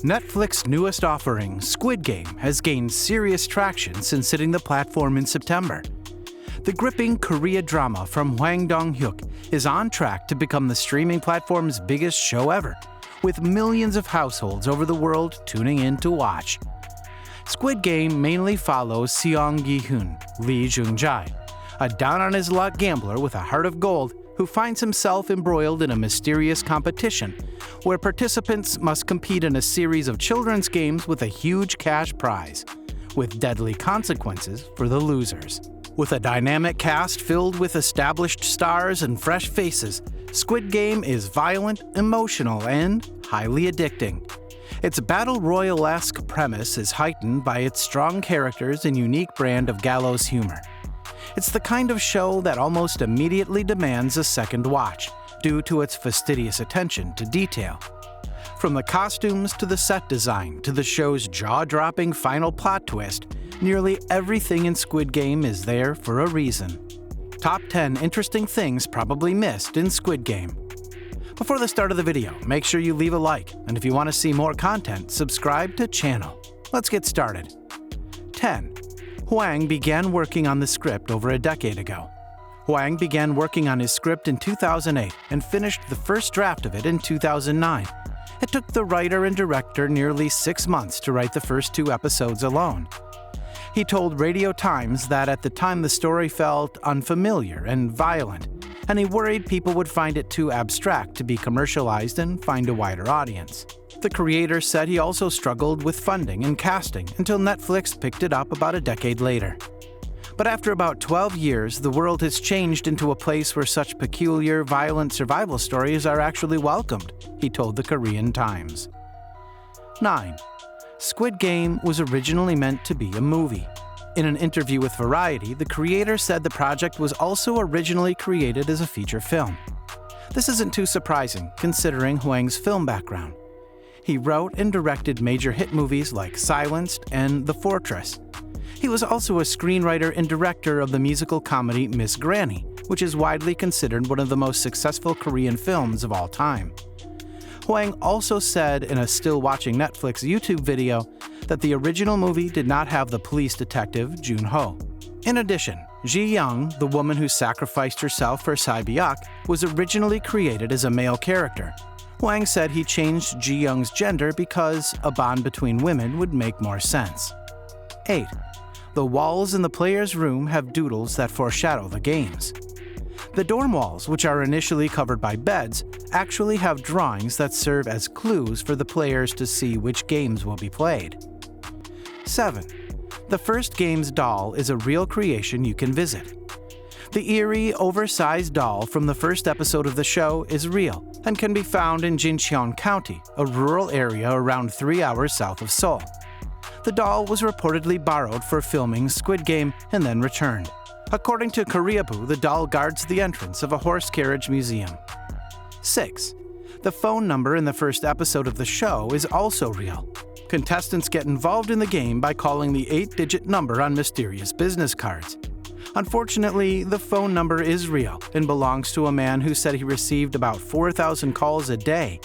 Netflix's newest offering, Squid Game, has gained serious traction since hitting the platform in September. The gripping Korea drama from Hwang Dong-hyuk is on track to become the streaming platform's biggest show ever, with millions of households over the world tuning in to watch. Squid Game mainly follows Seong Gi-hoon, Lee Jung-jae, a down-on-his-luck gambler with a heart of gold who finds himself embroiled in a mysterious competition where participants must compete in a series of children's games with a huge cash prize, with deadly consequences for the losers. With a dynamic cast filled with established stars and fresh faces, Squid Game is violent, emotional, and highly addicting. Its battle royale-esque premise is heightened by its strong characters and unique brand of gallows humor. It's the kind of show that almost immediately demands a second watch, due to its fastidious attention to detail. From the costumes to the set design to the show's jaw-dropping final plot twist, nearly everything in Squid Game is there for a reason. Top 10 interesting things probably missed in Squid Game. Before the start of the video, make sure you leave a like, and if you want to see more content, subscribe to channel. Let's get started. 10. Hwang began working on the script over a decade ago. Hwang began working on his script in 2008 and finished the first draft of it in 2009. It took the writer and director nearly 6 months to write the first 2 episodes alone. He told Radio Times that at the time the story felt unfamiliar and violent, and he worried people would find it too abstract to be commercialized and find a wider audience. The creator said he also struggled with funding and casting until Netflix picked it up about a decade later. But after about 12 years, the world has changed into a place where such peculiar, violent survival stories are actually welcomed, he told the Korean Times. 9. Squid Game was originally meant to be a movie. In an interview with Variety, the creator said the project was also originally created as a feature film. This isn't too surprising, considering Hwang's film background. He wrote and directed major hit movies like Silenced and The Fortress. He was also a screenwriter and director of the musical comedy Miss Granny, which is widely considered one of the most successful Korean films of all time. Hwang also said in a Still Watching Netflix YouTube video that the original movie did not have the police detective Jun-ho. In addition, Ji-young, the woman who sacrificed herself for Sae-byeok, was originally created as a male character. Hwang said he changed Ji-young's gender because a bond between women would make more sense. 8. The walls in the player's room have doodles that foreshadow the games. The dorm walls, which are initially covered by beds, actually have drawings that serve as clues for the players to see which games will be played. 7. The first game's doll is a real creation you can visit. The eerie, oversized doll from the first episode of the show is real and can be found in Jincheon County, a rural area around 3 hours south of Seoul. The doll was reportedly borrowed for filming Squid Game and then returned. According to Koreaboo, the doll guards the entrance of a horse carriage museum. 6. The phone number in the first episode of the show is also real. Contestants get involved in the game by calling the 8-digit number on mysterious business cards. Unfortunately, the phone number is real and belongs to a man who said he received about 4,000 calls a day.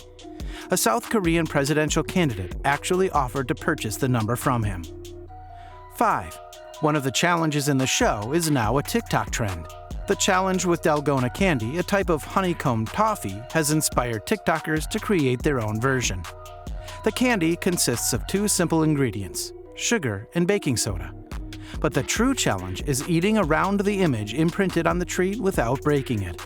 A South Korean presidential candidate actually offered to purchase the number from him. 5. One of the challenges in the show is now a TikTok trend. The challenge with Delgona Candy, a type of honeycomb toffee, has inspired TikTokers to create their own version. The candy consists of 2 simple ingredients, sugar and baking soda. But the true challenge is eating around the image imprinted on the treat without breaking it.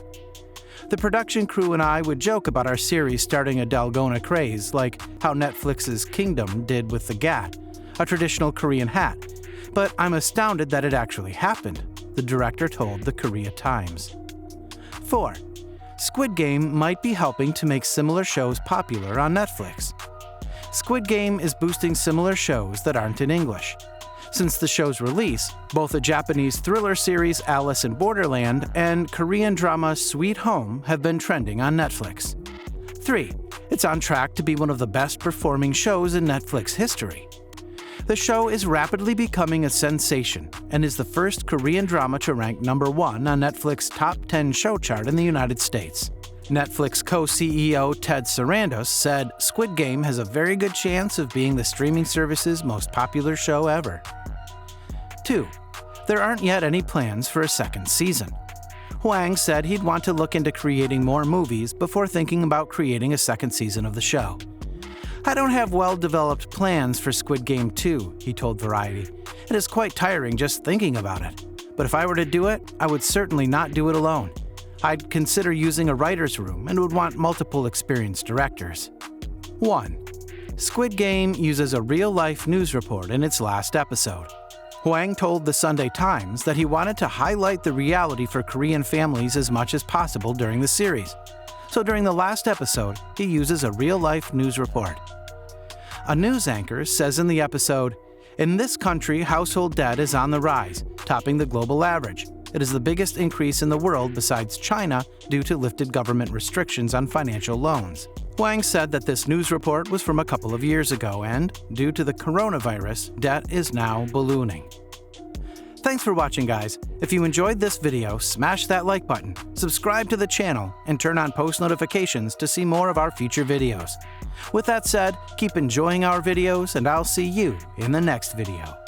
The production crew and I would joke about our series starting a Delgona craze, like how Netflix's Kingdom did with the gat, a traditional Korean hat. But I'm astounded that it actually happened, the director told the Korea Times. 4. Squid Game might be helping to make similar shows popular on Netflix. Squid Game is boosting similar shows that aren't in English. Since the show's release, both the Japanese thriller series Alice in Borderland and Korean drama Sweet Home have been trending on Netflix. 3. It's on track to be one of the best performing shows in Netflix history. The show is rapidly becoming a sensation and is the first Korean drama to rank #1 on Netflix's top 10 show chart in the United States. Netflix co-CEO Ted Sarandos said Squid Game has a very good chance of being the streaming service's most popular show ever. 2. There aren't yet any plans for a second season. Hwang said he'd want to look into creating more movies before thinking about creating a second season of the show. "I don't have well-developed plans for Squid Game 2, he told Variety. "It is quite tiring just thinking about it. But if I were to do it, I would certainly not do it alone. I'd consider using a writer's room and would want multiple experienced directors." 1. Squid Game uses a real-life news report in its last episode. Hwang told the Sunday Times that he wanted to highlight the reality for Korean families as much as possible during the series. So during the last episode, he uses a real-life news report. A news anchor says in the episode, "In this country, household debt is on the rise, topping the global average. It is the biggest increase in the world besides China due to lifted government restrictions on financial loans." Hwang said that this news report was from a couple of years ago and, due to the coronavirus, debt is now ballooning. Thanks for watching, guys. If you enjoyed this video, smash that like button, subscribe to the channel, and turn on post notifications to see more of our future videos. With that said, keep enjoying our videos, and I'll see you in the next video.